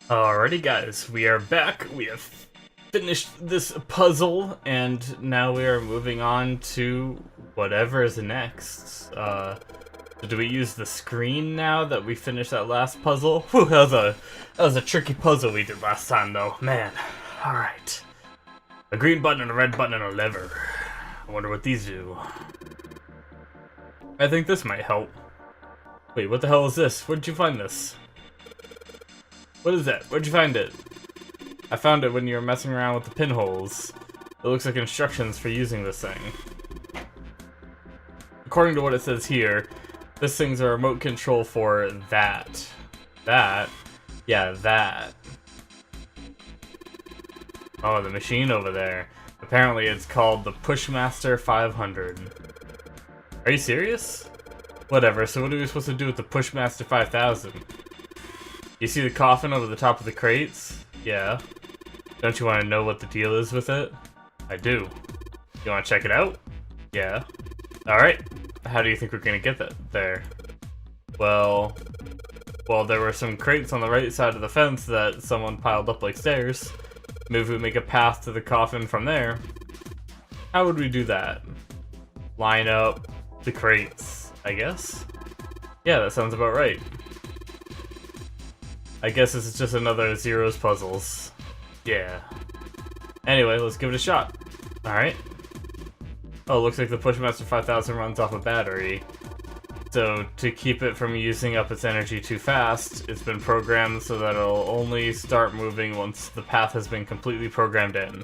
Alrighty guys, we are back. We have finished this puzzle and now we are moving on to whatever is next. Do we use the screen now that we finished that last puzzle? Whew, that was a tricky puzzle we did last time though. Man. Alright. A green button and a red button and a lever. I wonder what these do. I think this might help. Wait, what the hell is this? Where'd you find this? What is that? Where'd you find it? I found it when you were messing around with the pinholes. It looks like instructions for using this thing. According to what it says here, this thing's a remote control for that. That? Yeah, that. Oh, the machine over there. Apparently it's called the Pushmaster 500. Are you serious? Whatever, so what are we supposed to do with the Pushmaster 5000? You see the coffin over the top of the crates? Yeah. Don't you want to know what the deal is with it? I do. You want to check it out? Yeah. Alright. How do you think we're going to get that there? Well, there were some crates on the right side of the fence that someone piled up like stairs. Maybe we make a path to the coffin from there. How would we do that? Line up the crates, I guess? Yeah, that sounds about right. I guess this is just another Zero's puzzles. Yeah. Anyway, let's give it a shot. Alright. Oh, looks like the Pushmaster 5000 runs off a battery. So, to keep it from using up its energy too fast, it's been programmed so that it'll only start moving once the path has been completely programmed in.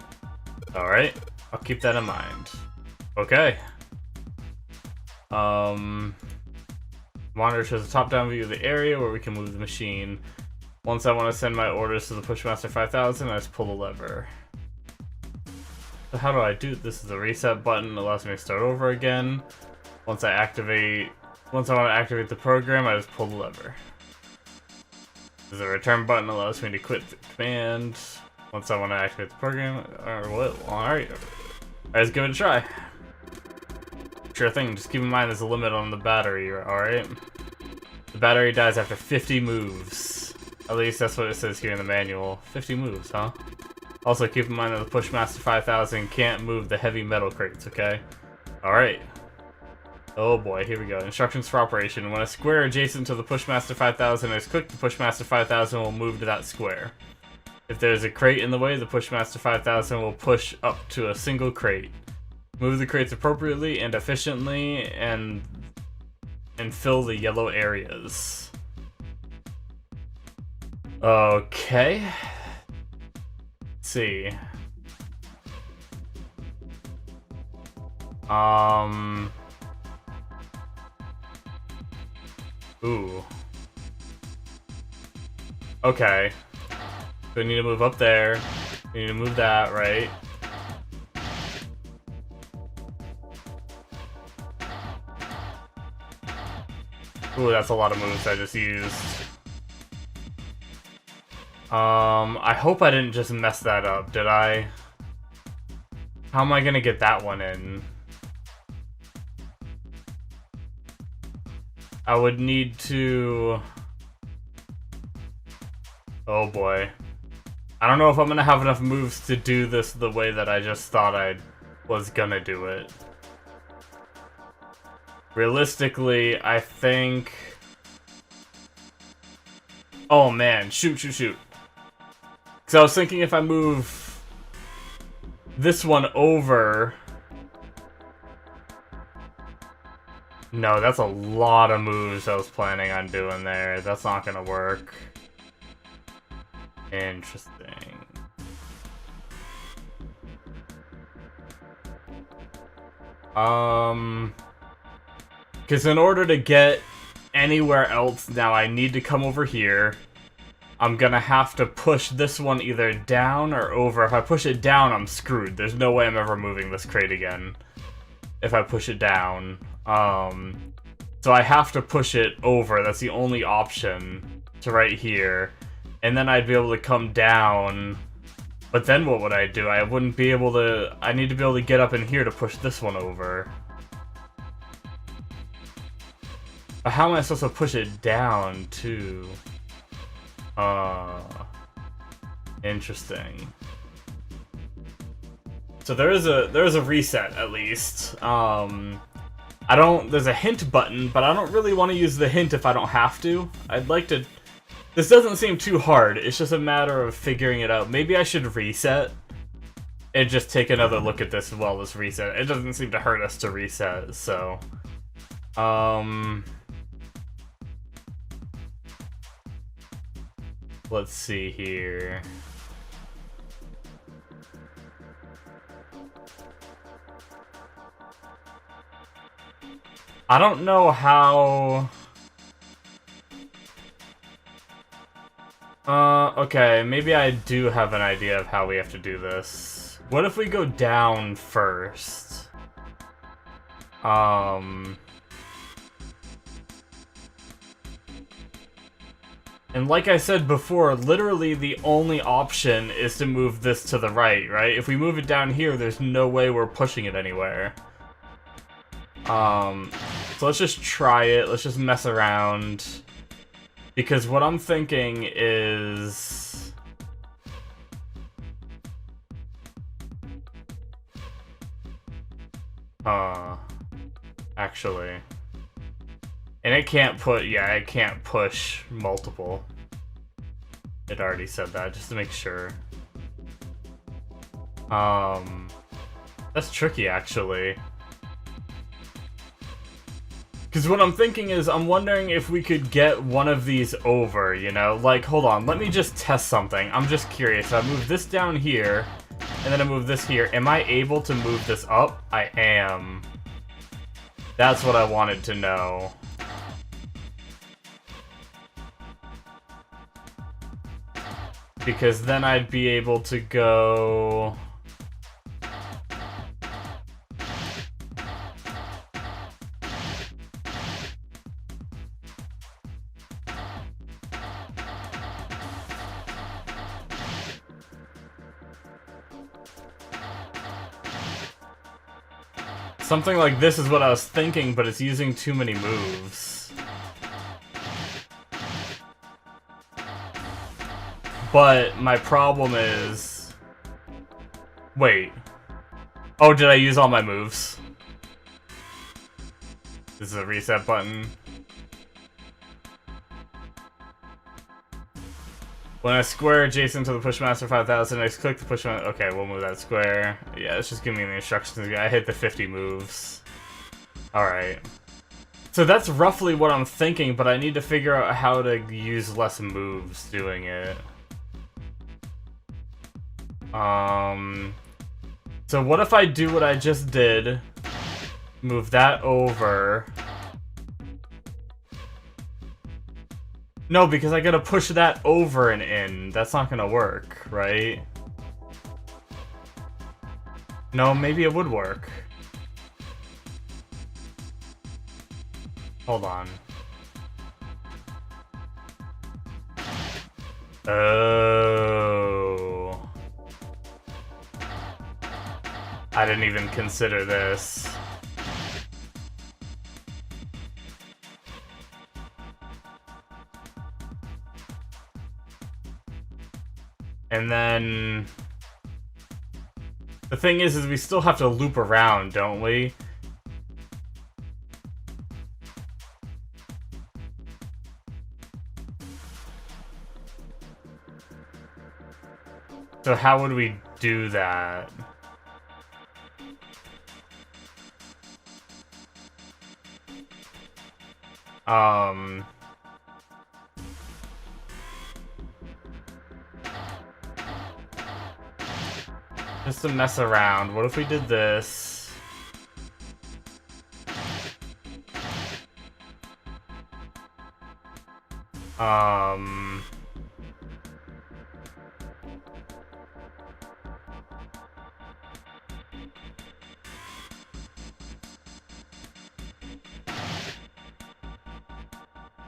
Alright, I'll keep that in mind. Okay. Monitor shows a top-down view of the area where we can move the machine. Once I want to send my orders to the Pushmaster 5000, I just pull the lever. So how do I do this? This is the reset button, allows me to start over again. Once I want to activate the program, I just pull the lever. There's a return button, allows me to quit the command. Once I want to activate the program, or what? Alright. Let's give it a try. Sure thing, just keep in mind there's a limit on the battery, alright? The battery dies after 50 moves. At least that's what it says here in the manual. 50 moves, huh? Also keep in mind that the Pushmaster 5000 can't move the heavy metal crates, okay? Alright. Oh boy, here we go. Instructions for operation. When a square adjacent to the Pushmaster 5000 is clicked, the Pushmaster 5000 will move to that square. If there's a crate in the way, the Pushmaster 5000 will push up to a single crate. Move the crates appropriately and efficiently and fill the yellow areas. Okay. Let's see. Ooh. Okay. So we need to move up there. We need to move that, right? Ooh, that's a lot of moves I just used. I hope I didn't just mess that up, did I? How am I gonna get that one in? I would need to... Oh boy. I don't know if I'm gonna have enough moves to do this the way that I just thought I was gonna do it. Realistically, I think... Oh man, shoot. Because I was thinking if I move this one over... No, that's a lot of moves I was planning on doing there. That's not gonna work. Interesting. Because in order to get anywhere else now, I need to come over here. I'm gonna have to push this one either down or over. If I push it down, I'm screwed. There's no way I'm ever moving this crate again if I push it down. So I have to push it over. That's the only option to right here. And then I'd be able to come down. But then what would I do? I wouldn't be able to... I need to be able to get up in here to push this one over. But how am I supposed to push it down, too? Interesting. So there is a reset at least. There's a hint button, but I don't really want to use the hint if I don't have to. I'd like to. This doesn't seem too hard. It's just a matter of figuring it out. Maybe I should reset and just take another look at this as well as reset. It doesn't seem to hurt us to reset, so let's see here. I don't know how... okay, maybe I do have an idea of how we have to do this. What if we go down first? And like I said before, literally the only option is to move this to the right, right? If we move it down here, there's no way we're pushing it anywhere. So let's just try it. Let's just mess around. Because what I'm thinking is... actually. And it can't put, yeah, it can't push multiple. It already said that, just to make sure. That's tricky, actually. Because what I'm thinking is, I'm wondering if we could get one of these over, you know? Like, hold on, let me just test something. I'm just curious. I move this down here, and then I move this here. Am I able to move this up? I am. That's what I wanted to know. Because then I'd be able to go... Something like this is what I was thinking, but it's using too many moves. But my problem is... Wait. Oh, did I use all my moves? This is a reset button. When I square adjacent to the Pushmaster 5000, I click the Pushmaster. Okay, we'll move that square. Yeah, it's just giving me the instructions. I hit the 50 moves. Alright. So that's roughly what I'm thinking, but I need to figure out how to use less moves doing it. So what if I do what I just did? Move that over. No, because I gotta push that over and in. That's not gonna work, right? No, maybe it would work. Hold on. Oh. I didn't even consider this. And then... The thing is we still have to loop around, don't we? So how would we do that? Just to mess around, what if we did this?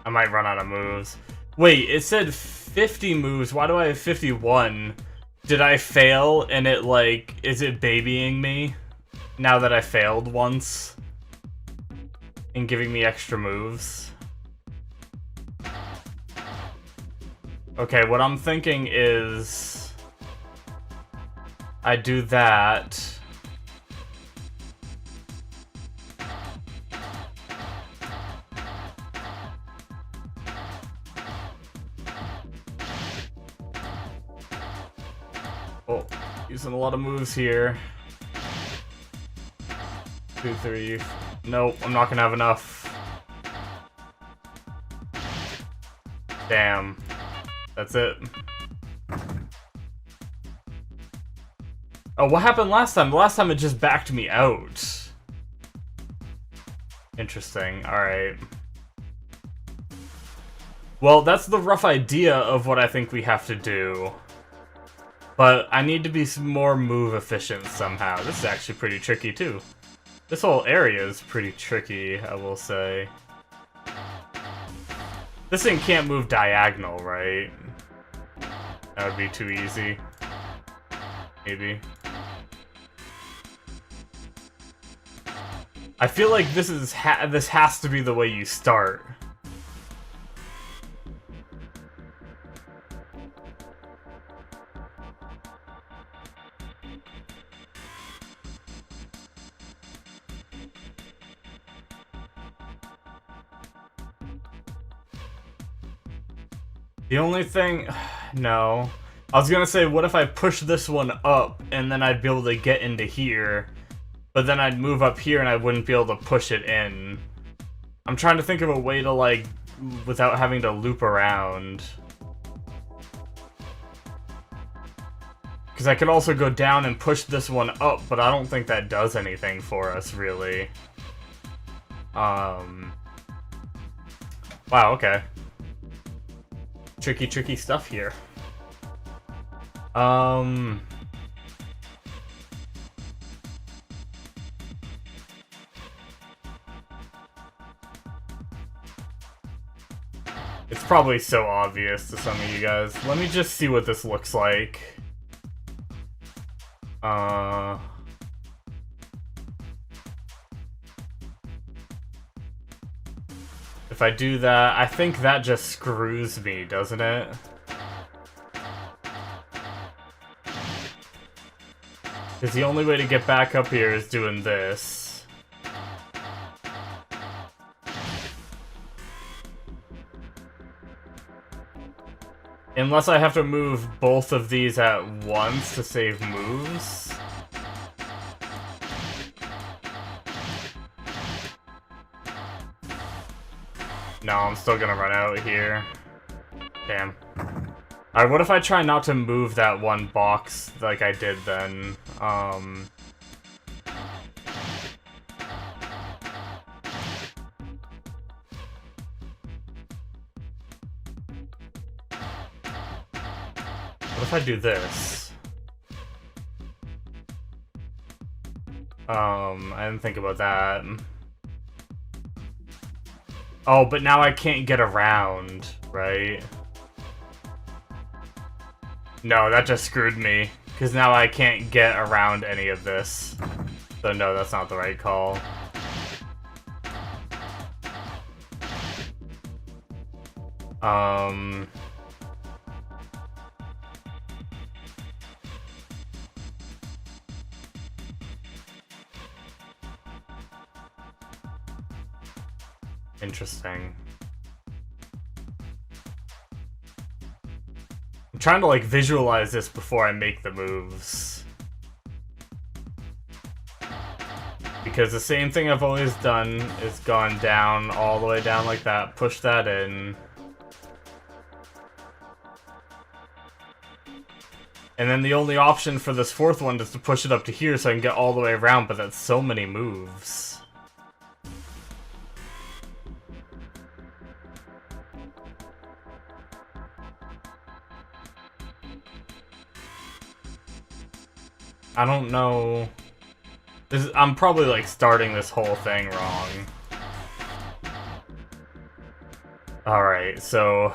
I might run out of moves. Wait, it said 50 moves. Why do I have 51? Did I fail and it, like, is it babying me now that I failed once and giving me extra moves? Okay, what I'm thinking is I do that. Oh, using a lot of moves here. 2, 3. Nope, I'm not gonna have enough. Damn. That's it. Oh, what happened last time? Last time it just backed me out. Interesting. Alright. Well, that's the rough idea of what I think we have to do. But I need to be more move efficient somehow. This is actually pretty tricky, too. This whole area is pretty tricky, I will say. This thing can't move diagonal, right? That would be too easy. Maybe. I feel like this has to be the way you start. The only thing... No. I was gonna say, what if I push this one up, and then I'd be able to get into here, but then I'd move up here and I wouldn't be able to push it in. I'm trying to think of a way to, like, without having to loop around. Because I could also go down and push this one up, but I don't think that does anything for us, really. Wow, okay. Tricky, tricky stuff here. It's probably so obvious to some of you guys. Let me just see what this looks like. If I do that, I think that just screws me, doesn't it? Because the only way to get back up here is doing this. Unless I have to move both of these at once to save moves. No, I'm still gonna run out here. Damn. Alright, what if I try not to move that one box like I did then? What if I do this? I didn't think about that. Oh, but now I can't get around, right? No, that just screwed me, because now I can't get around any of this. So no, that's not the right call. Interesting. I'm trying to, like, visualize this before I make the moves. Because the same thing I've always done is gone down, all the way down like that, push that in. And then the only option for this fourth one is to push it up to here so I can get all the way around, but that's so many moves. I don't know. I'm probably, like, starting this whole thing wrong. Alright, so...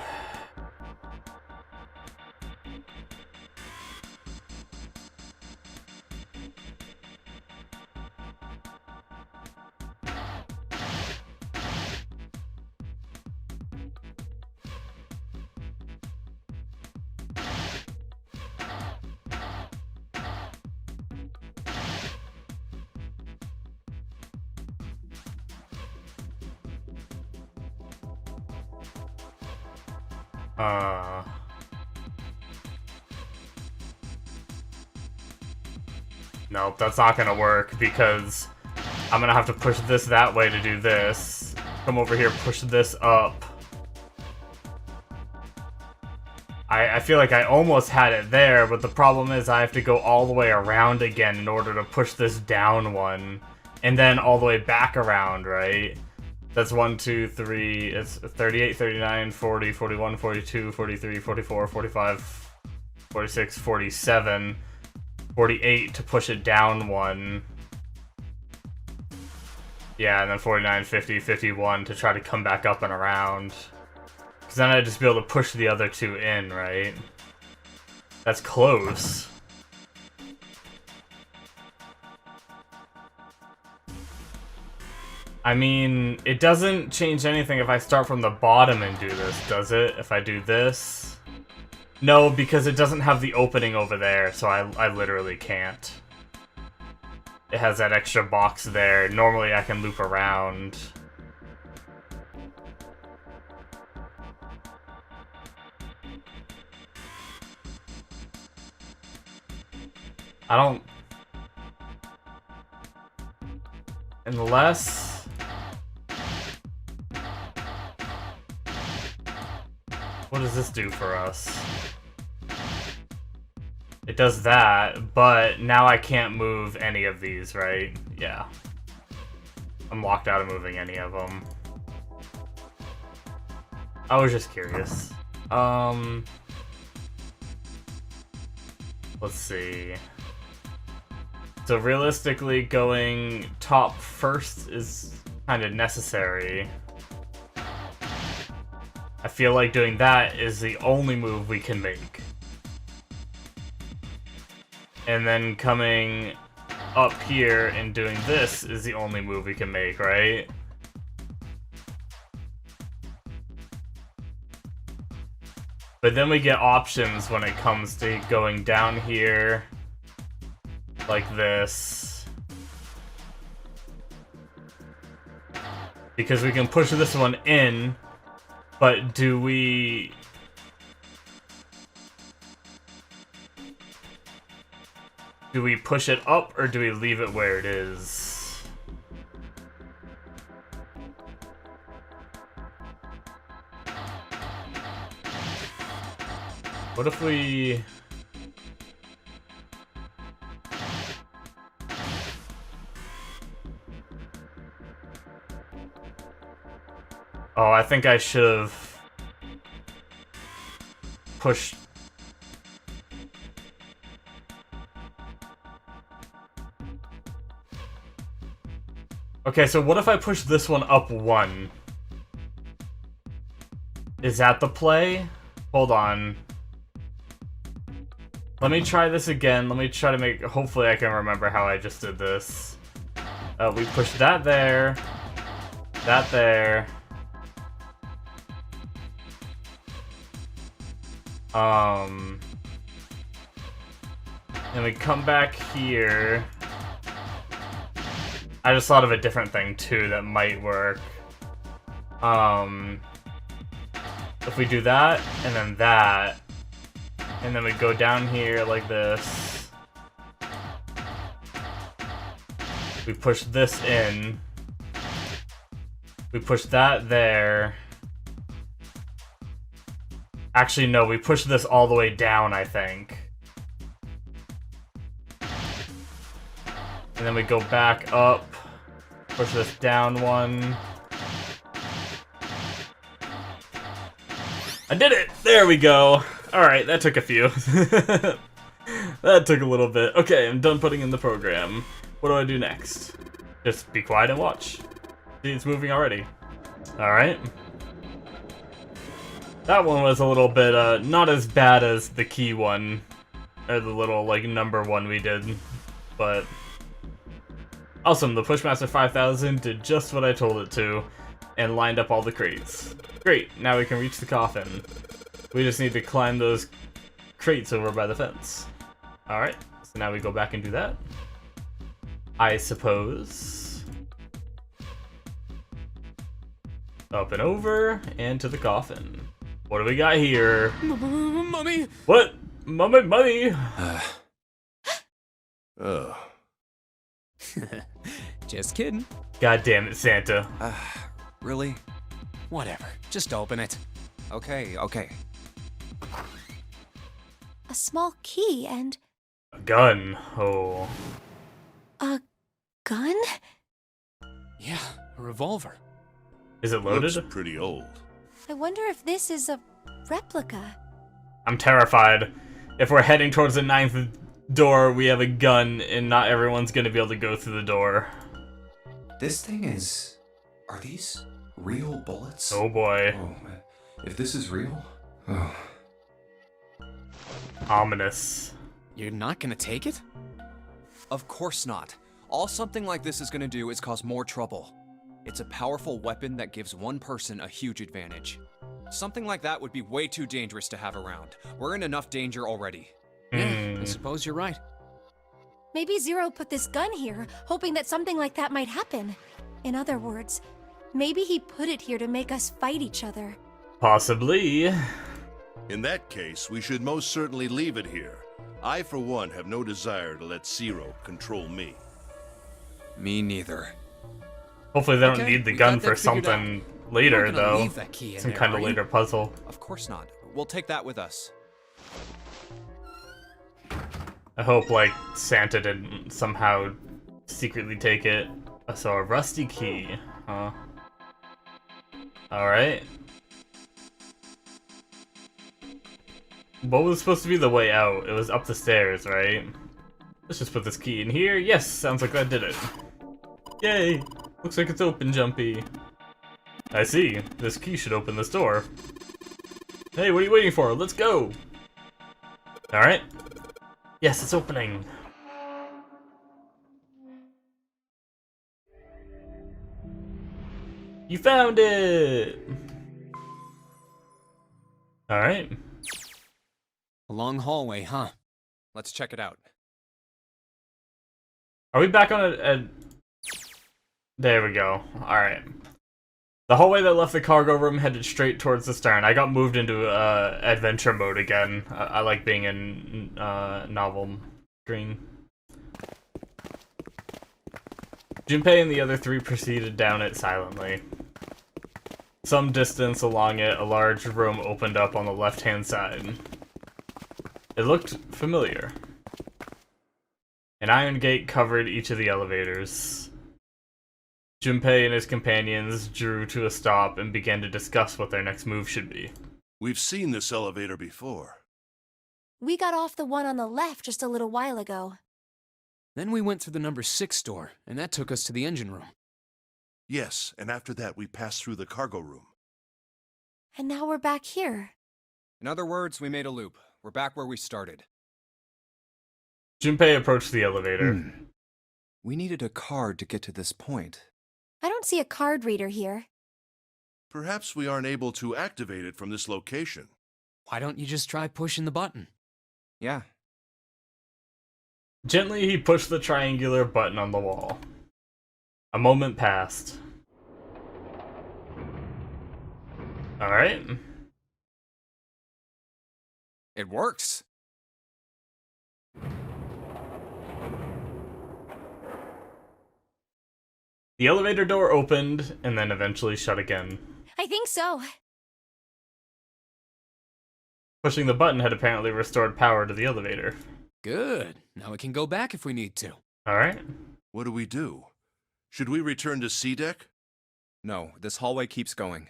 Nope, that's not gonna work because I'm gonna have to push this that way to do this. Come over here, push this up. I feel like I almost had it there, but the problem is I have to go all the way around again in order to push this down one. And then all the way back around, right? That's 1, 2, 3, it's 38, 39, 40, 41, 42, 43, 44, 45, 46, 47, 48 to push it down one. Yeah, and then 49, 50, 51 to try to come back up and around. Because then I'd just be able to push the other two in, right? That's close. I mean, it doesn't change anything if I start from the bottom and do this, does it? If I do this? No, because it doesn't have the opening over there, so I literally can't. It has that extra box there. Normally I can loop around. I don't... Unless... What does this do for us? It does that, but now I can't move any of these, right? Yeah. I'm locked out of moving any of them. I was just curious. Let's see. So realistically, going top first is kind of necessary. I feel like doing that is the only move we can make. And then coming up here and doing this is the only move we can make, right? But then we get options when it comes to going down here like this. Because we can push this one in, but do we... Do we push it up, or do we leave it where it is? What if we... Oh, I think I should have pushed... Okay, so what if I push this one up one? Is that the play? Hold on. Let me try this again. Let me try to make... Hopefully I can remember how I just did this. We push that there. That there. And we come back here. I just thought of a different thing too that might work. If we do that, and then that, and then we go down here like this. We push this in. We push that there. Actually, no, we push this all the way down, I think. And then we go back up. Push this down one. I did it! There we go! Alright, that took a few. That took a little bit. Okay, I'm done putting in the program. What do I do next? Just be quiet and watch. See, it's moving already. Alright. That one was a little bit, not as bad as the key one. Or the little, like, number one we did. But... Awesome, the Pushmaster 5000 did just what I told it to, and lined up all the crates. Great, now we can reach the coffin. We just need to climb those crates over by the fence. Alright, so now we go back and do that. I suppose. Up and over, and to the coffin. What do we got here? Mummy! What? Mummy? Oh. Just kidding. God damn it, Santa. Really? Whatever. Just open it. Okay. A small key and A gun. Oh. a gun? Yeah, a revolver. Is it loaded? Looks pretty old. I wonder if this is a replica. I'm terrified. If we're heading towards the 9th door, we have a gun, and not everyone's gonna be able to go through the door. This thing is... Are these real bullets? Oh boy. Oh, if this is real... Oh. Ominous. You're not gonna take it? Of course not. All something like this is gonna do is cause more trouble. It's a powerful weapon that gives one person a huge advantage. Something like that would be way too dangerous to have around. We're in enough danger already. Yeah, I suppose you're right. Maybe Zero put this gun here, hoping that something like that might happen. In other words, maybe he put it here to make us fight each other. Possibly. In that case, we should most certainly leave it here. I, for one, have no desire to let Zero control me. Me neither. Hopefully they don't Okay, need the we gun got for that figured something You're later, gonna though. leave that key in Some there, kind are of you? later puzzle. Of course not. We'll take that with us. I hope, like, Santa didn't somehow secretly take it. So a rusty key, huh? Alright. What was supposed to be the way out? It was up the stairs, right? Let's just put this key in here. Yes, sounds like that did it. Yay! Looks like it's open, Jumpy. I see. This key should open this door. Hey, what are you waiting for? Let's go! Alright. Yes, it's opening. You found it! Alright. A long hallway, huh? Let's check it out. Are we back on a... There we go. Alright. The hallway that left the cargo room headed straight towards the stern. I got moved into adventure mode again. I like being in novel screen. Junpei and the other three proceeded down it silently. Some distance along it, a large room opened up on the left-hand side. It looked familiar. An iron gate covered each of the elevators. Junpei and his companions drew to a stop and began to discuss what their next move should be. We've seen this elevator before. We got off the one on the left just a little while ago. Then we went through the number 6 door, and that took us to the engine room. Yes, and after that we passed through the cargo room. And now we're back here. In other words, we made a loop. We're back where we started. Junpei approached the elevator. We needed a card to get to this point. I don't see a card reader here. Perhaps we aren't able to activate it from this location. Why don't you just try pushing the button? Yeah. Gently, he pushed the triangular button on the wall. A moment passed. Alright. It works. The elevator door opened and then eventually shut again. I think so. Pushing the button had apparently restored power to the elevator. Good. Now we can go back if we need to. Alright. What do we do? Should we return to C deck? No, this hallway keeps going.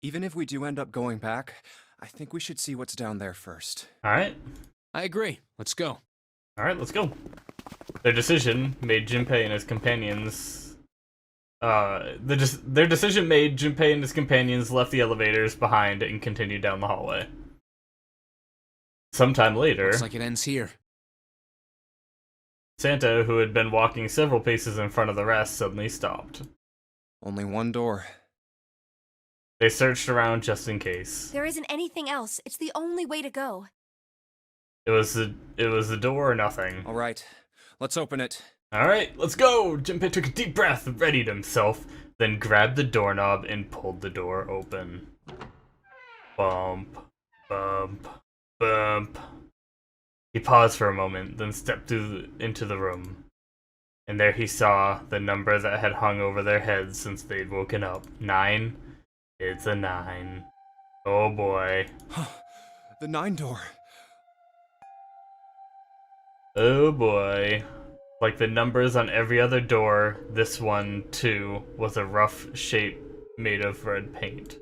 Even if we do end up going back, I think we should see what's down there first. Alright. I agree. Let's go. Alright, let's go. Their decision made Junpei and his companions... their decision made Junpei and his companions left the elevators behind and continued down the hallway. Sometime later... Looks like it ends here. Santa, who had been walking several paces in front of the rest, suddenly stopped. Only one door. They searched around just in case. There isn't anything else. It's the only way to go. It was the door or nothing. All right, let's open it. Alright, let's go! Junpei took a deep breath, readied himself, then grabbed the doorknob and pulled the door open. Bump, bump, bump. He paused for a moment, then stepped into the room. And there he saw the number that had hung over their heads since they'd woken up. 9. It's a 9. Oh boy. The 9 door. Oh boy. Like the numbers on every other door, this one, too, was a rough shape made of red paint.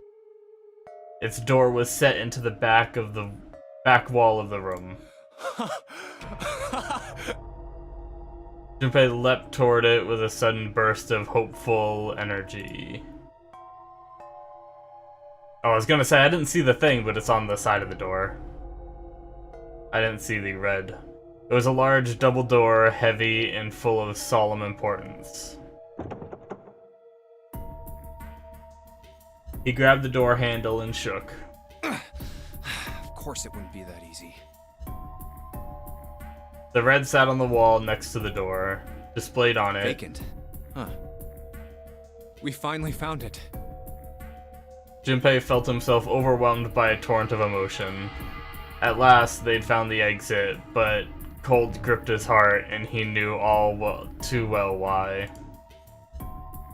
Its door was set into the back wall of the room. Junpei leapt toward it with a sudden burst of hopeful energy. Oh, I was gonna say, I didn't see the thing, but it's on the side of the door. I didn't see the red. It was a large double door, heavy and full of solemn importance. He grabbed the door handle and shook. Of course it wouldn't be that easy. The red sat on the wall next to the door, displayed on it. Vacant. Huh. We finally found it. Junpei felt himself overwhelmed by a torrent of emotion. At last, they'd found the exit, but cold gripped his heart, and he knew too well why.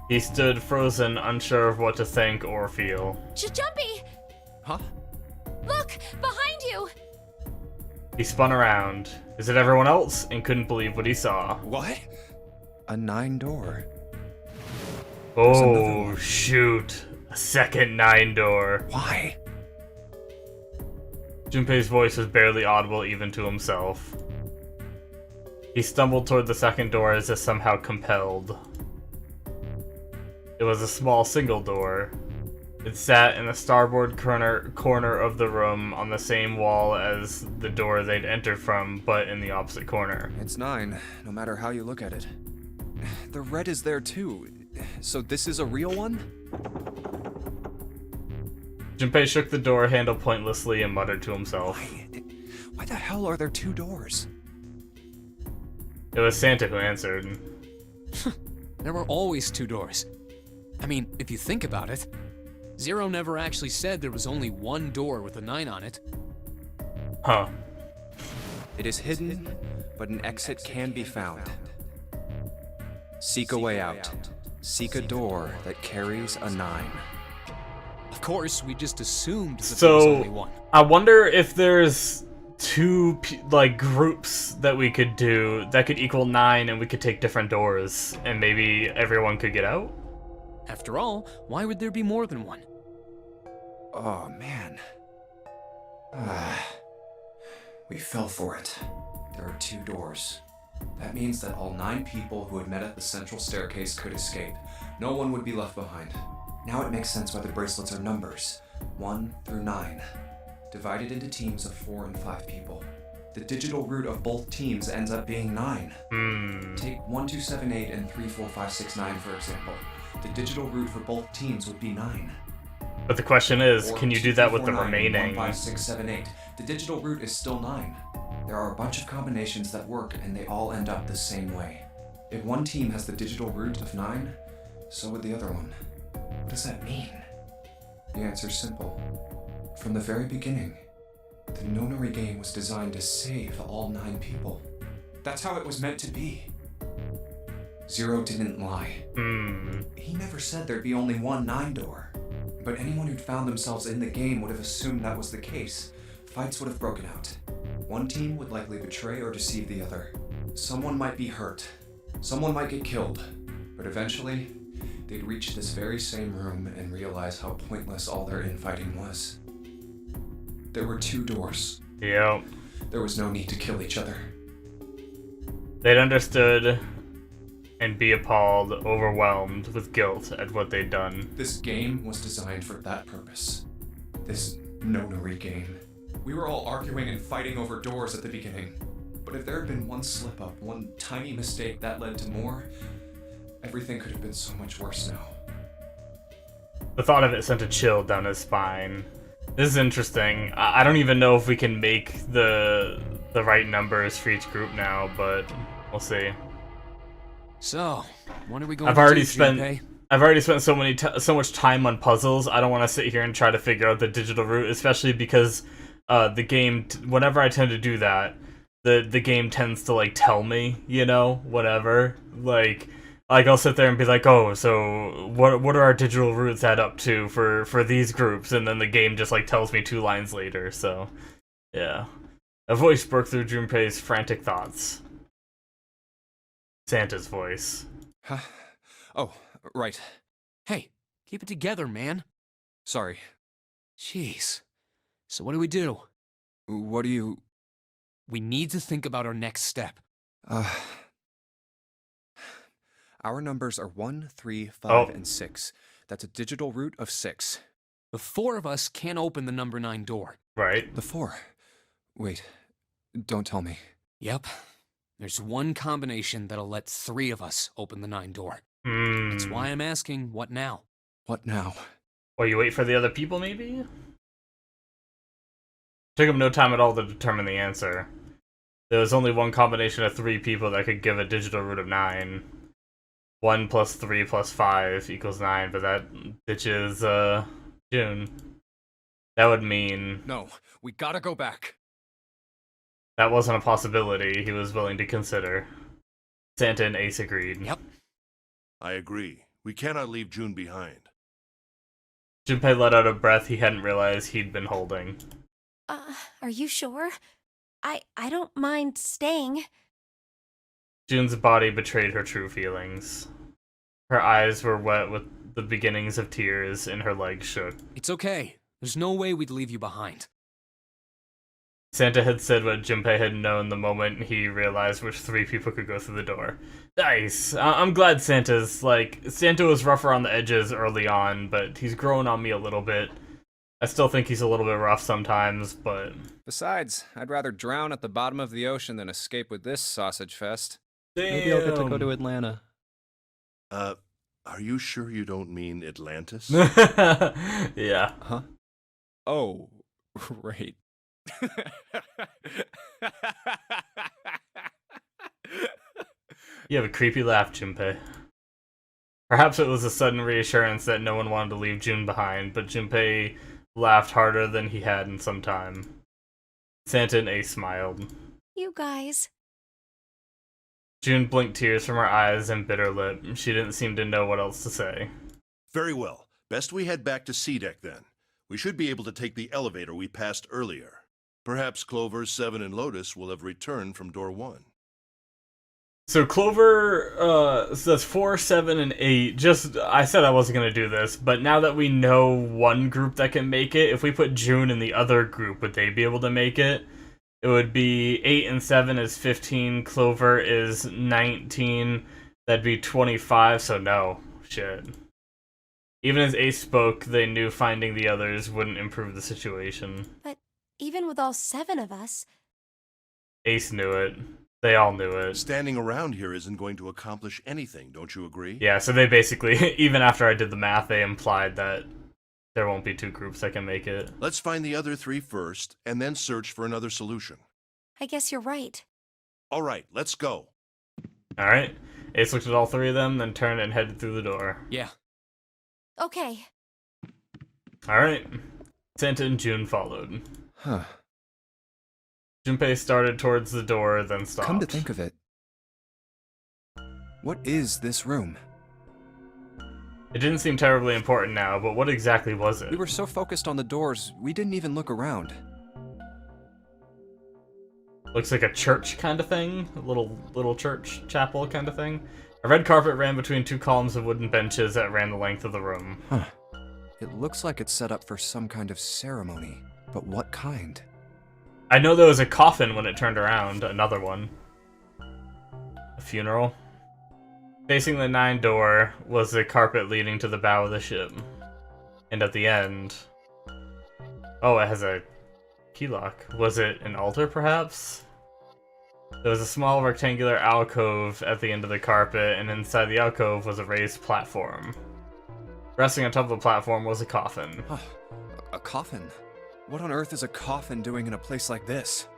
He stood frozen, unsure of what to think or feel. Jumpy! Huh? Look! Behind you! He spun around. Is it everyone else? And couldn't believe what he saw. What? A 9 door. Oh, shoot. A second 9 door. Why? Junpei's voice was barely audible even to himself. He stumbled toward the second door as if somehow compelled. It was a small single door. It sat in the starboard corner of the room on the same wall as the door they'd entered from, but in the opposite corner. It's 9, no matter how you look at it. The red is there too. So this is a real one? Junpei shook the door handle pointlessly and muttered to himself. Why the hell are there 2 doors? It was Santa who answered. There were always 2 doors. I mean, if you think about it, Zero never actually said there was only 1 door with a 9 on it. Huh. It is hidden, but an exit can be found. Seek a way out. Seek a door that carries a 9. Of course, we just assumed that there was only 1. I wonder if there's 2 groups that we could do that could equal 9, and we could take different doors, and maybe everyone could get out. After all, why would there be more than 1? Oh, man. We fell for it. There are 2 doors. That means that all 9 people who had met at the central staircase could escape. No one would be left behind. Now it makes sense why the bracelets are numbers. 1 through 9. Divided into teams of 4 and 5 people. The digital root of both teams ends up being 9. Take 1278 and 34569 for example. The digital root for both teams would be 9. But the question is, can you do that with the 249 and remaining? 15678. The digital root is still 9. There are a bunch of combinations that work, and they all end up the same way. If one team has the digital root of 9, so would the other one. What does that mean? The answer's simple. From the very beginning, the Nonary game was designed to save all 9 people. That's how it was meant to be. Zero didn't lie. He never said there'd be only 1 9 door. But anyone who'd found themselves in the game would have assumed that was the case. Fights would have broken out. One team would likely betray or deceive the other. Someone might be hurt. Someone might get killed. But eventually, they'd reach this very same room and realize how pointless all their infighting was. There were 2 doors. Yep. There was no need to kill each other. They'd understood and be appalled, overwhelmed with guilt at what they'd done. This game was designed for that purpose. This Nonary game. We were all arguing and fighting over doors at the beginning. But if there had been one slip-up, one tiny mistake that led to more, everything could have been so much worse now. The thought of it sent a chill down his spine. This is interesting. I don't even know if we can make the right numbers for each group now, but we'll see. So, when are we going I've to already do, spent Junpei? I've already spent so much time on puzzles. I don't want to sit here and try to figure out the digital route, especially because the game, whenever I tend to do that, the game tends to like tell me, you know, whatever. Like I'll sit there and be like, oh, so what are our digital routes add up to for these groups? And then the game just like tells me 2 lines later. So yeah, a voice broke through Junpei's frantic thoughts. Santa's voice. Huh? Oh, right. Hey, keep it together, man. Sorry. Jeez. So what do we do? What do you... We need to think about our next step. Our numbers are 1, 3, 5, Oh. and 6. That's a digital root of 6. The 4 of us can't open the number 9 door. Right. The 4. Wait. Don't tell me. Yep. There's one combination that'll let 3 of us open the 9 door. Hmm. That's why I'm asking, what now? What now? Or you wait for the other people, maybe? Took him no time at all to determine the answer. There was only one combination of 3 people that could give a digital root of 9. 1 plus 3 plus 5 equals 9, but that ditches, June. That would mean No, we gotta go back. that wasn't a possibility he was willing to consider. Santa and Ace agreed. Yep. I agree. We cannot leave June behind. Junpei let out a breath he hadn't realized he'd been holding. Are you sure? I don't mind staying. June's body betrayed her true feelings. Her eyes were wet with the beginnings of tears, and her legs shook. It's okay. There's no way we'd leave you behind. Santa had said what Junpei had known the moment he realized which 3 people could go through the door. Nice. I'm glad Santa was rough around the edges early on, but he's grown on me a little bit. I still think he's a little bit rough sometimes, but... Besides, I'd rather drown at the bottom of the ocean than escape with this sausage fest. Damn. Maybe I'll get to go to Atlanta. Are you sure you don't mean Atlantis? Yeah. Huh? Oh, right. You have a creepy laugh, Junpei. Perhaps it was a sudden reassurance that no one wanted to leave June behind, but Junpei laughed harder than he had in some time. Santa and Ace smiled. You guys. June blinked tears from her eyes and bit her lip. She didn't seem to know what else to say. Very well. Best we head back to C-Deck then. We should be able to take the elevator we passed earlier. Perhaps Clover, 7, and Lotus will have returned from door 1. So Clover, says 4, 7, and 8. I said I wasn't going to do this, but now that we know one group that can make it, if we put June in the other group, would they be able to make it? It would be 8 and 7 is 15, Clover is 19, that'd be 25, so no. Shit. Even as Ace spoke, they knew finding the others wouldn't improve the situation. But even with all 7 of us... Ace knew it. They all knew it. Standing around here isn't going to accomplish anything, don't you agree? Yeah, so they basically, even after I did the math, they implied that there won't be 2 groups that can make it. Let's find the other 3 first, and then search for another solution. I guess you're right. All right, let's go. Alright. Ace looked at all 3 of them, then turned and headed through the door. Yeah. Okay. Alright. Santa and June followed. Huh. Junpei started towards the door, then stopped. Come to think of it, what is this room? It didn't seem terribly important now, but what exactly was it? We were so focused on the doors, we didn't even look around. Looks like a church kind of thing. A little church, chapel kind of thing. A red carpet ran between 2 columns of wooden benches that ran the length of the room. Huh. It looks like it's set up for some kind of ceremony, but what kind? I know there was a coffin when it turned around, another one. A funeral. Facing the 9 door was the carpet leading to the bow of the ship. And at the end... Oh, it has a key lock. Was it an altar, perhaps? There was a small rectangular alcove at the end of the carpet, and inside the alcove was a raised platform. Resting on top of the platform was a coffin. Oh, a coffin? What on earth is a coffin doing in a place like this?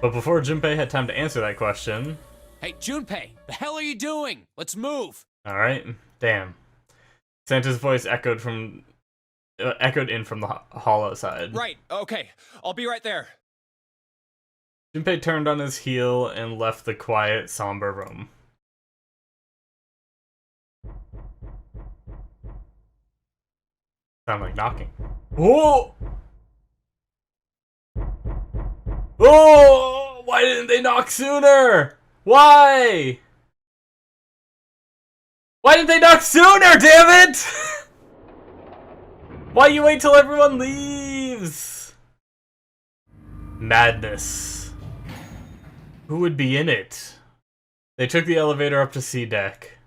But before Junpei had time to answer that question... Hey, Junpei! The hell are you doing? Let's move! Alright. Damn. Santa's voice echoed in from the hall outside. Right, okay. I'll be right there. Junpei turned on his heel and left the quiet, somber room. Sound like knocking. Oh! Oh! Why didn't they knock sooner? Why? Why didn't they knock sooner, damn it? Why you wait till everyone leaves? Madness. Who would be in it? They took the elevator up to C deck.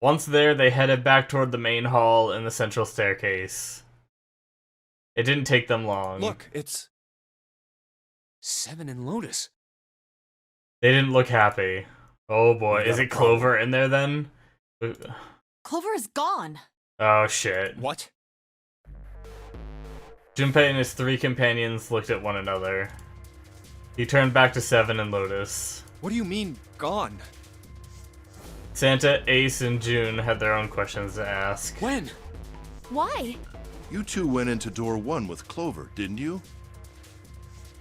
Once there, they headed back toward the main hall and the central staircase. It didn't take them long. Look, it's... 7 and Lotus. They didn't look happy. Oh boy, We is got a it Clover in there then? Clover is gone. Oh shit. What? Junpei and his 3 companions looked at one another. He turned back to 7 and Lotus. What do you mean, gone? Santa, Ace, and June had their own questions to ask. When? Why? You two went into door 1 with Clover, didn't you?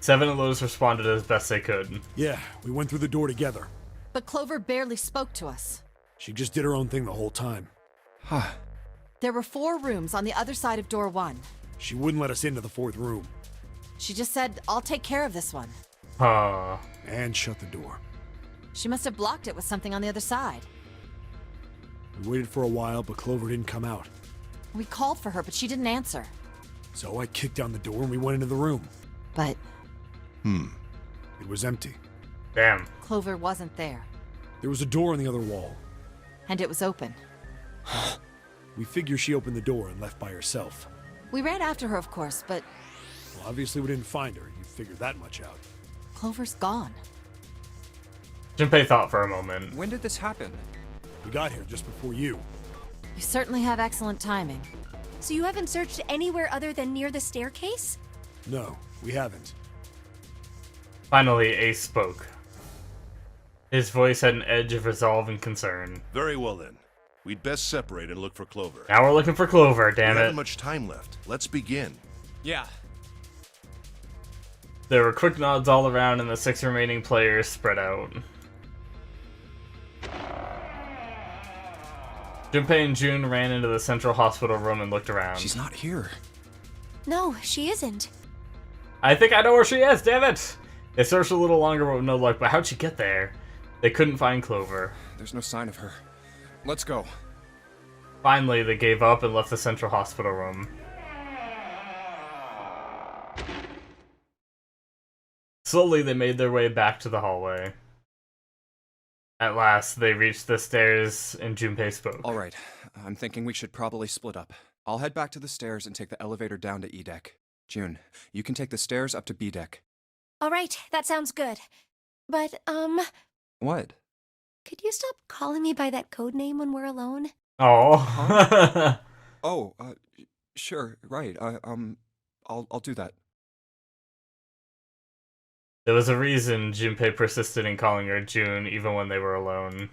7 and Lotus responded as best they could. Yeah, we went through the door together. But Clover barely spoke to us. She just did her own thing the whole time. Huh. There were 4 rooms on the other side of door 1. She wouldn't let us into the 4th room. She just said, I'll take care of this one. Huh. And shut the door. She must have blocked it with something on the other side. We waited for a while, but Clover didn't come out. We called for her, but she didn't answer. So I kicked down the door and we went into the room. But It was empty. Damn. Clover wasn't there. There was a door on the other wall. And it was open. We figure she opened the door and left by herself. We ran after her, of course, but Well, obviously we didn't find her. You figured that much out. Clover's gone. Junpei thought for a moment. When did this happen? We got here just before you. You certainly have excellent timing. So you haven't searched anywhere other than near the staircase? No, we haven't. Finally, Ace spoke. His voice had an edge of resolve and concern. Very well then. We'd best separate and look for Clover. Now we're looking for Clover, We damn haven't it. much time left. Let's begin. Yeah. There were quick nods all around and the 6 remaining players spread out. Junpei and June ran into the central hospital room and looked around. She's not here. No, she isn't. I think I know where she is, damn it! They searched a little longer but with no luck, but how'd she get there? They couldn't find Clover. There's no sign of her. Let's go. Finally, they gave up and left the central hospital room. Slowly, they made their way back to the hallway. At last, they reached the stairs and Junpei spoke. All right. I'm thinking we should probably split up. I'll head back to the stairs and take the elevator down to E deck. June, you can take the stairs up to B deck. All right, that sounds good. But, What? could you stop calling me by that code name when we're alone? Oh. Oh, sure, right. I'll do that. There was a reason Junpei persisted in calling her June even when they were alone.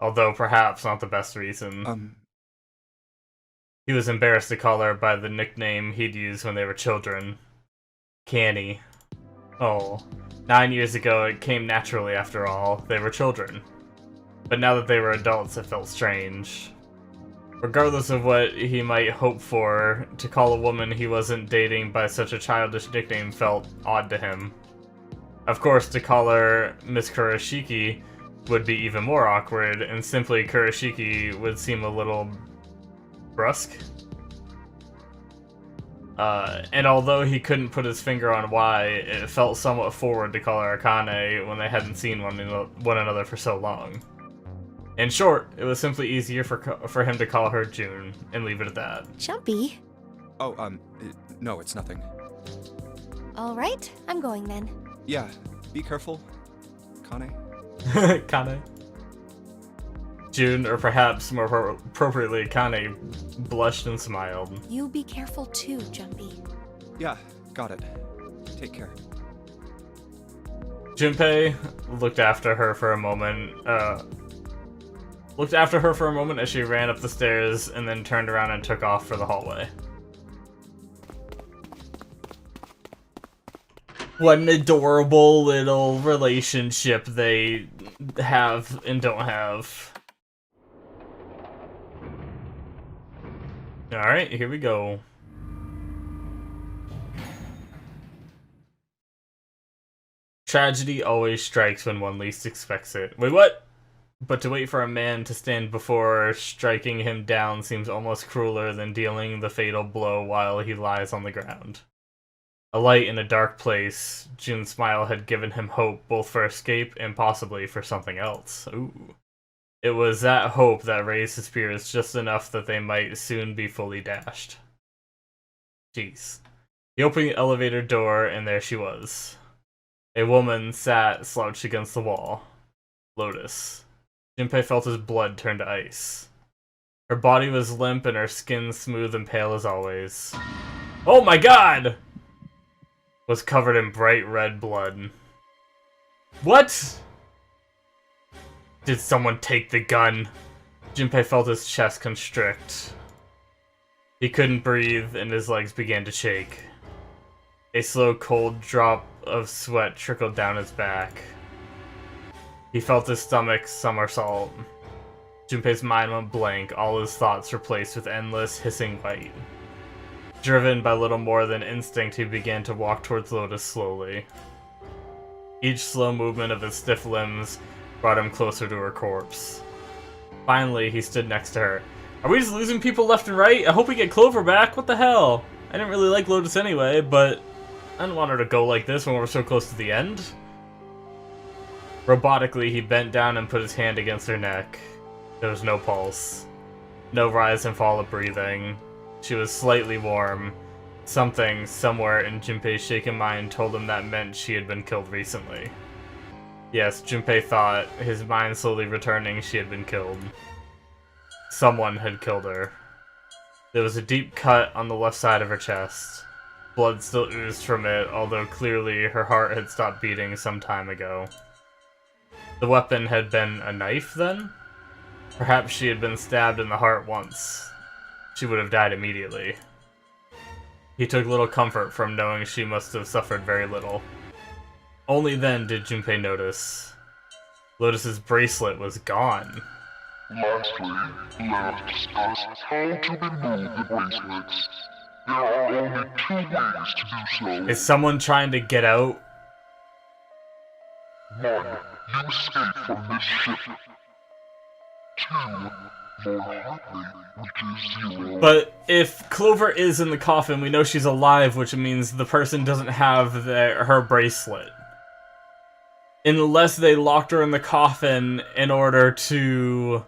Although perhaps not the best reason. He was embarrassed to call her by the nickname he'd used when they were children. Canny. Oh. 9 years ago, it came naturally after all. They were children. But now that they were adults, it felt strange. Regardless of what he might hope for, to call a woman he wasn't dating by such a childish nickname felt odd to him. Of course, to call her Miss Kurashiki would be even more awkward, and simply Kurashiki would seem a little brusque. And although he couldn't put his finger on why, it felt somewhat forward to call her Akane when they hadn't seen one another for so long. In short, it was simply easier for him to call her June, and leave it at that. Jumpy. Oh, no, it's nothing. All right, I'm going then. Yeah, be careful, Kane. Kane. June, or perhaps more appropriately, Kane, blushed and smiled. You be careful too, Jumpy. Yeah, got it. Take care. Junpei looked after her for a moment, looked after her for a moment as she ran up the stairs, and then turned around and took off for the hallway. What an adorable little relationship they have and don't have. Alright, here we go. Tragedy always strikes when one least expects it. Wait, what? But to wait for a man to stand before striking him down seems almost crueler than dealing the fatal blow while he lies on the ground. A light in a dark place, June's smile had given him hope both for escape and possibly for something else. Ooh. It was that hope that raised his spirits just enough that they might soon be fully dashed. Jeez. He opened the elevator door, and there she was. A woman sat slouched against the wall. Lotus. Junpei felt his blood turn to ice. Her body was limp and her skin smooth and pale as always. Oh my god! Was covered in bright red blood. What? Did someone take the gun? Junpei felt his chest constrict. He couldn't breathe and his legs began to shake. A slow cold drop of sweat trickled down his back. He felt his stomach somersault. Junpei's mind went blank, all his thoughts replaced with endless hissing white. Driven by little more than instinct, he began to walk towards Lotus slowly. Each slow movement of his stiff limbs brought him closer to her corpse. Finally, he stood next to her. Are we just losing people left and right? I hope we get Clover back. What the hell? I didn't really like Lotus anyway, but I didn't want her to go like this when we're so close to the end. Robotically, he bent down and put his hand against her neck. There was no pulse. No rise and fall of breathing. She was slightly warm. Something, somewhere in Junpei's shaken mind told him that meant she had been killed recently. Yes, Junpei thought, his mind slowly returning, she had been killed. Someone had killed her. There was a deep cut on the left side of her chest. Blood still oozed from it, although clearly her heart had stopped beating some time ago. The weapon had been a knife, then? Perhaps she had been stabbed in the heart once. She would have died immediately. He took little comfort from knowing she must have suffered very little. Only then did Junpei notice. Lotus's bracelet was gone. Lastly, let us discuss how to remove the bracelets. There are only 2 ways to do so. Is someone trying to get out? 1. You escape from this ship. 2. More likely, which is 0. But if Clover is in the coffin, we know she's alive, which means the person doesn't have her bracelet. Unless they locked her in the coffin in order to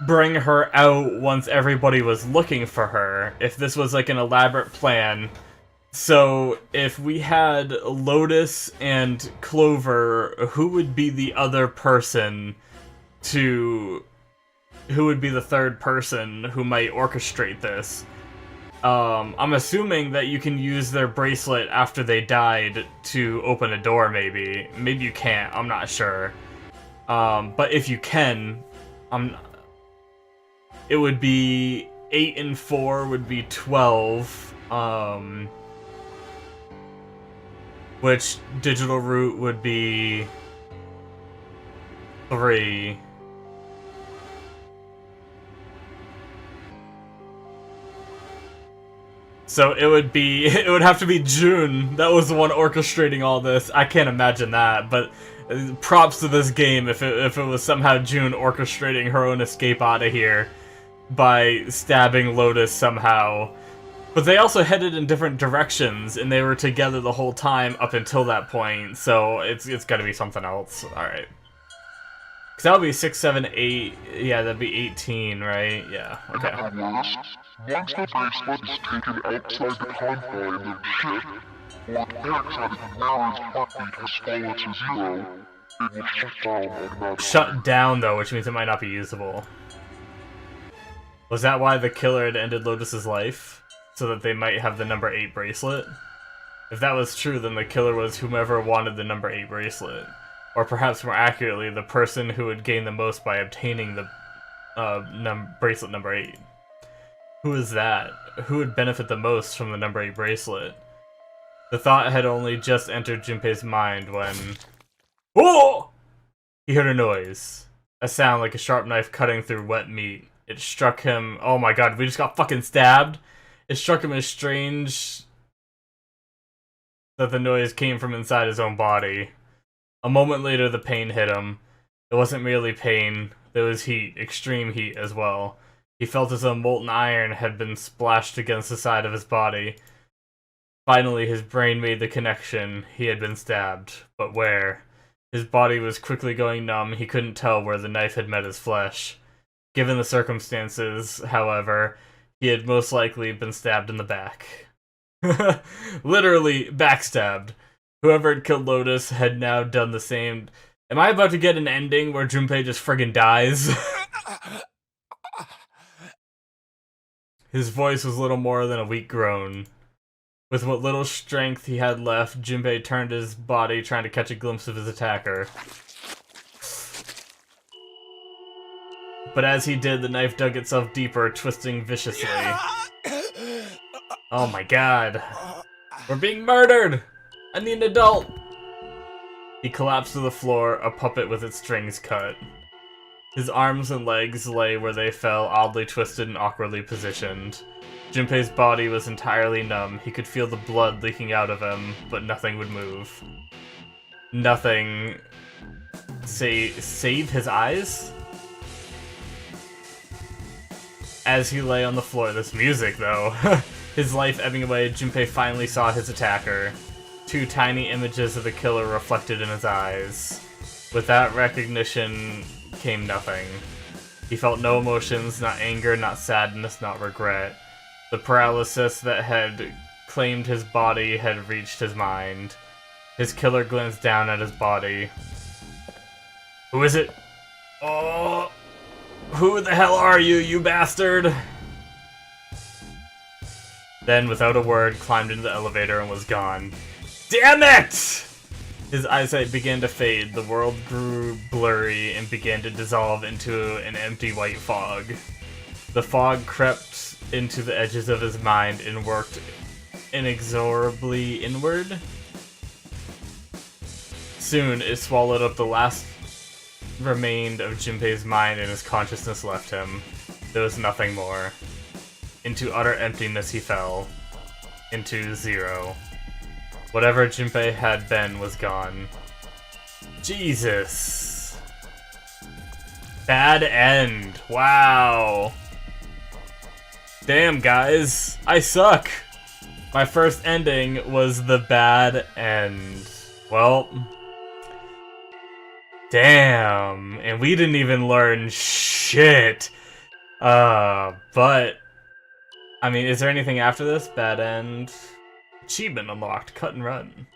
bring her out once everybody was looking for her. If this was like an elaborate plan. So if we had Lotus and Clover, who would be the other person to... Who would be the third person who might orchestrate this? I'm assuming that you can use their bracelet after they died to open a door, maybe. Maybe you can't, I'm not sure. But if you can, it would be 8 and 4 would be 12. Which digital root would be 3. So it would have to be June. That was the one orchestrating all this. I can't imagine that, but props to this game if it was somehow June orchestrating her own escape out of here by stabbing Lotus somehow. But they also headed in different directions, and they were together the whole time up until that point, so it's gotta be something else. Alright. Because that would be 6, 7, 8. Yeah, that'd be 18, right? Yeah, okay. Once the bracelet is taken outside the confine of the ship, or the paraxatic mirror's heartbeat has fallen to 0, it will shut down automatically. Shut down, though, which means it might not be usable. Was that why the killer had ended Lotus's life? So that they might have the number 8 bracelet? If that was true, then the killer was whomever wanted the number 8 bracelet. Or perhaps more accurately, the person who would gain the most by obtaining the bracelet number 8. Who is that? Who would benefit the most from the number 8 bracelet? The thought had only just entered Junpei's mind when... Oh! He heard a noise. A sound like a sharp knife cutting through wet meat. It struck him... Oh my god, we just got fucking stabbed? It struck him as strange... that the noise came from inside his own body. A moment later, the pain hit him. It wasn't merely pain, there was heat, extreme heat as well. He felt as though molten iron had been splashed against the side of his body. Finally, his brain made the connection. He had been stabbed. But where? His body was quickly going numb. He couldn't tell where the knife had met his flesh. Given the circumstances, however, he had most likely been stabbed in the back. Literally backstabbed. Whoever had killed Lotus had now done the same. Am I about to get an ending where Junpei just friggin' dies? His voice was little more than a weak groan. With what little strength he had left, Junpei turned his body, trying to catch a glimpse of his attacker. But as he did, the knife dug itself deeper, twisting viciously. Oh my god. We're being murdered! I need an adult! He collapsed to the floor, a puppet with its strings cut. His arms and legs lay where they fell, oddly twisted and awkwardly positioned. Junpei's body was entirely numb. He could feel the blood leaking out of him, but nothing would move. Nothing... Save his eyes? As he lay on the floor, this music though. His life ebbing away, Junpei finally saw his attacker. 2 tiny images of the killer reflected in his eyes. With that recognition came nothing. He felt no emotions, not anger, not sadness, not regret. The paralysis that had claimed his body had reached his mind. His killer glanced down at his body. Who is it? Oh! Who the hell are you, you bastard? Then, without a word, climbed into the elevator and was gone. Damn it! His eyesight began to fade, the world grew blurry and began to dissolve into an empty white fog. The fog crept into the edges of his mind and worked inexorably inward. Soon, it swallowed up the last remained of Junpei's mind and his consciousness left him. There was nothing more. Into utter emptiness he fell. Into zero. Whatever Junpei had been was gone. Jesus. Bad end. Wow. Damn, guys. I suck. My first ending was the bad end. Well... Damn. And we didn't even learn shit. But... I mean, is there anything after this? Bad end. Achievement unlocked. Cut and run.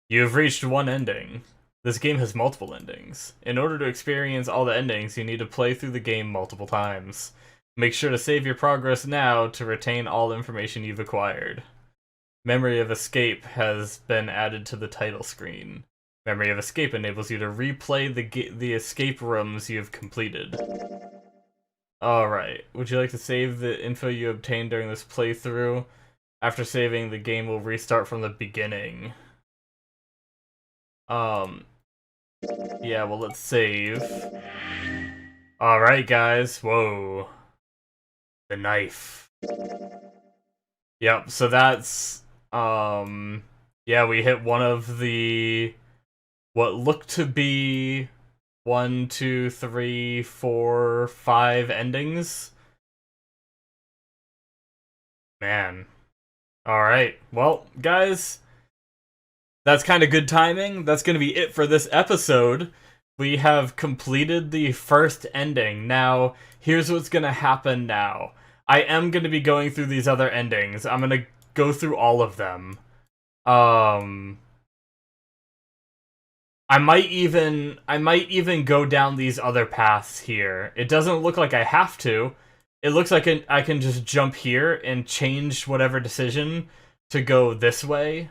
You have reached one ending. This game has multiple endings. In order to experience all the endings, you need to play through the game multiple times. Make sure to save your progress now to retain all information you've acquired. Memory of Escape has been added to the title screen. Memory of Escape enables you to replay the escape rooms you have completed. Alright, would you like to save the info you obtained during this playthrough? After saving, the game will restart from the beginning. Yeah, well, let's save. Alright, guys. Whoa. The knife. Yep, so that's, yeah, we hit one of the, what looked to be 1, 2, 3, 4, 5 endings. Man. Alright, well, guys, that's kind of good timing. That's going to be it for this episode. We have completed the first ending. Now, here's what's going to happen now. I am going to be going through these other endings. I'm going to go through all of them. I might even go down these other paths here. It doesn't look like I have to. It looks like I can just jump here and change whatever decision to go this way.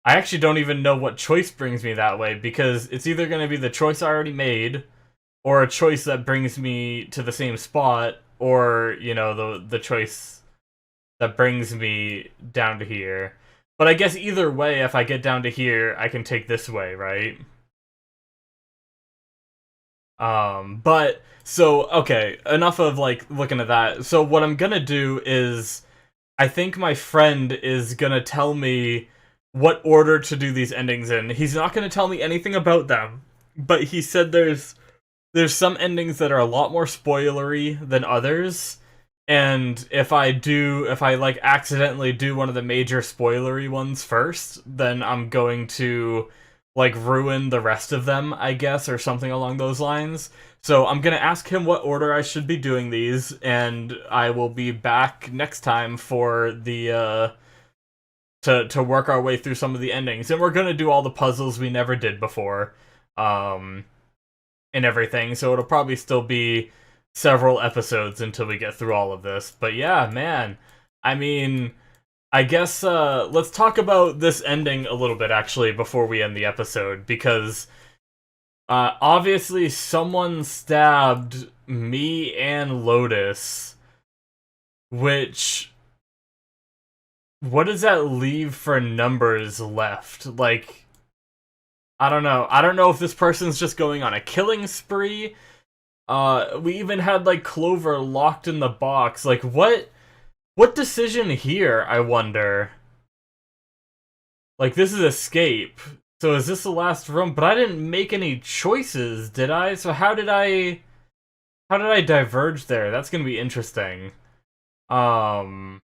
I actually don't even know what choice brings me that way, because it's either going to be the choice I already made, or a choice that brings me to the same spot, or, you know, the choice that brings me down to here. But I guess either way, if I get down to here, I can take this way, right? But, so, okay, enough of, like, looking at that. So what I'm gonna do is, I think my friend is gonna tell me what order to do these endings in. He's not gonna tell me anything about them, but he said there's some endings that are a lot more spoilery than others, and if I like accidentally do one of the major spoilery ones first, then I'm going to like ruin the rest of them, I guess, or something along those lines. So I'm gonna ask him what order I should be doing these, and I will be back next time for the to work our way through some of the endings. And we're gonna do all the puzzles we never did before. And everything, so it'll probably still be several episodes until we get through all of this. But yeah, man, I mean, I guess let's talk about this ending a little bit, actually, before we end the episode, because obviously someone stabbed me and Lotus, which... what does that leave for numbers left? Like... I don't know. I don't know if this person's just going on a killing spree. We even had, like, Clover locked in the box. Like, what decision here, I wonder? Like, this is escape. So is this the last room? But I didn't make any choices, did I? So how did I diverge there? That's gonna be interesting. There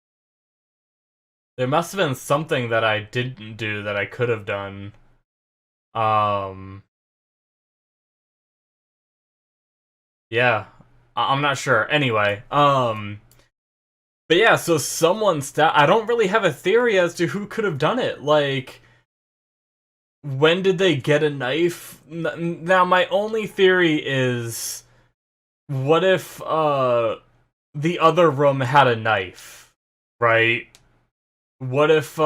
must have been something that I didn't do that I could have done. Yeah, I'm not sure. Anyway, but yeah, so I don't really have a theory as to who could have done it. Like, when did they get a knife? Now, my only theory is, what if, the other room had a knife, right? What if,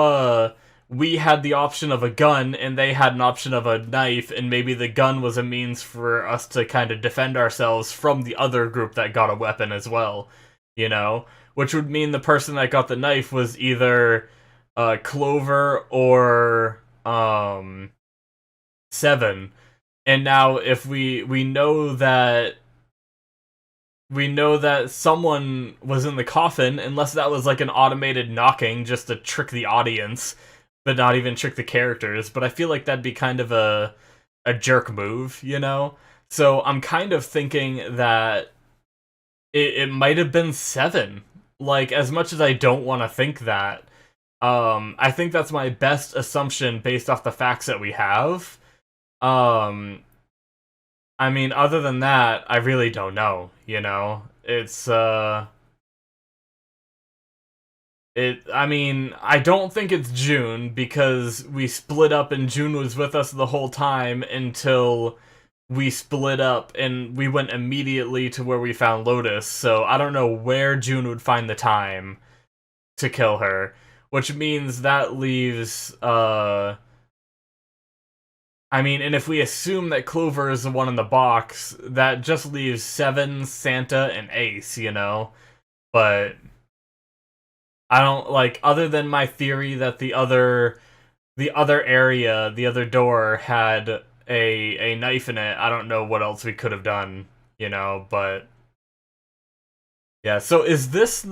we had the option of a gun, and they had an option of a knife, and maybe the gun was a means for us to kind of defend ourselves from the other group that got a weapon as well, you know? Which would mean the person that got the knife was either, Clover or, Seven. And now, if we know that someone was in the coffin, unless that was like an automated knocking just to trick the audience, but not even trick the characters. But I feel like that'd be kind of a jerk move, you know? So I'm kind of thinking that it might have been Seven. Like, as much as I don't want to think that, I think that's my best assumption based off the facts that we have. I mean, other than that, I really don't know, you know? It's, I mean, I don't think it's June, because we split up and June was with us the whole time until we split up and we went immediately to where we found Lotus, so I don't know where June would find the time to kill her, which means that leaves, I mean, and if we assume that Clover is the one in the box, that just leaves Seven, Santa, and Ace, you know? But I don't, like, other than my theory that the other area, the other door had a knife in it, I don't know what else we could have done, you know? But yeah, so is this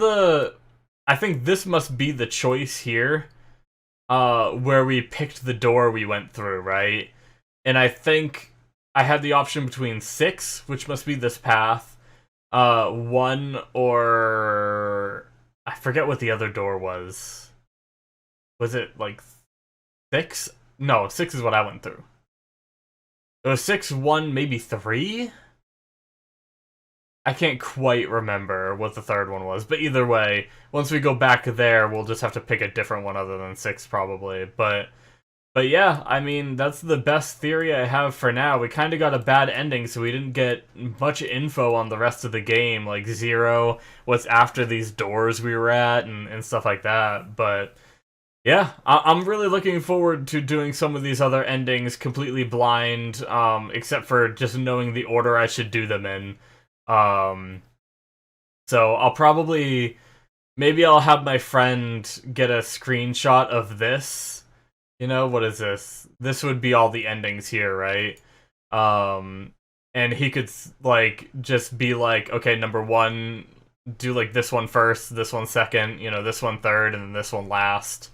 I think this must be the choice here, where we picked the door we went through, right? And I think I had the option between 6, which must be this path, 1, or I forget what the other door was. Was it like 6? No, 6 is what I went through. It was 6, 1, maybe 3? I can't quite remember what the third one was, but either way, once we go back there, we'll just have to pick a different one other than 6, probably. But yeah, I mean, that's the best theory I have for now. We kind of got a bad ending, so we didn't get much info on the rest of the game, like Zero, what's after these doors we were at, and stuff like that. But yeah, I'm really looking forward to doing some of these other endings completely blind, except for just knowing the order I should do them in. So I'll probably, maybe I'll have my friend get a screenshot of this. You know, what is this? This would be all the endings here, right? And he could, like, just be like, okay, number one, do, like, this one first, this one second, you know, this one third, and then this one last,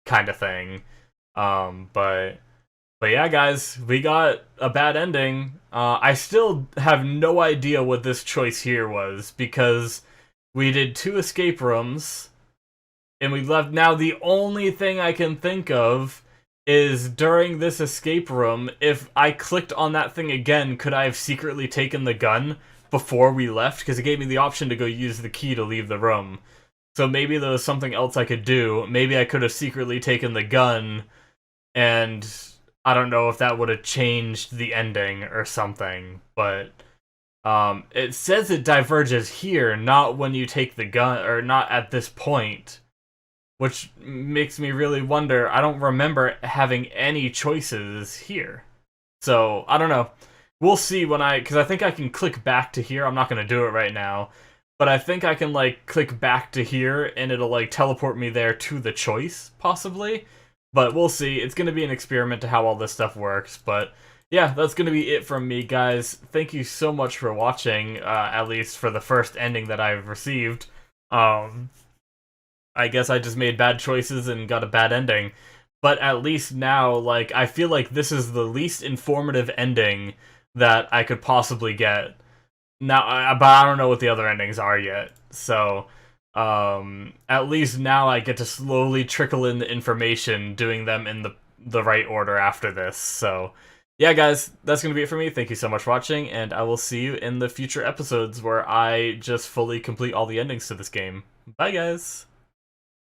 kind of thing. But yeah, guys, we got a bad ending. I still have no idea what this choice here was, because we did 2 escape rooms, and we left. Now, the only thing I can think of is during this escape room, if I clicked on that thing again, could I have secretly taken the gun before we left? Because it gave me the option to go use the key to leave the room. So maybe there was something else I could do. Maybe I could have secretly taken the gun, and I don't know if that would have changed the ending or something. But it says it diverges here, not when you take the gun, or not at this point. Which makes me really wonder, I don't remember having any choices here. So, I don't know. We'll see when because I think I can click back to here. I'm not going to do it right now. But I think I can, like, click back to here, and it'll, like, teleport me there to the choice, possibly. But we'll see. It's going to be an experiment to how all this stuff works. But, yeah, that's going to be it from me, guys. Thank you so much for watching, at least for the first ending that I've received. I guess I just made bad choices and got a bad ending. But at least now, like, I feel like this is the least informative ending that I could possibly get. Now, but I don't know what the other endings are yet. So, at least now I get to slowly trickle in the information, doing them in the right order after this. So, yeah, guys, that's going to be it for me. Thank you so much for watching, and I will see you in the future episodes where I just fully complete all the endings to this game. Bye, guys!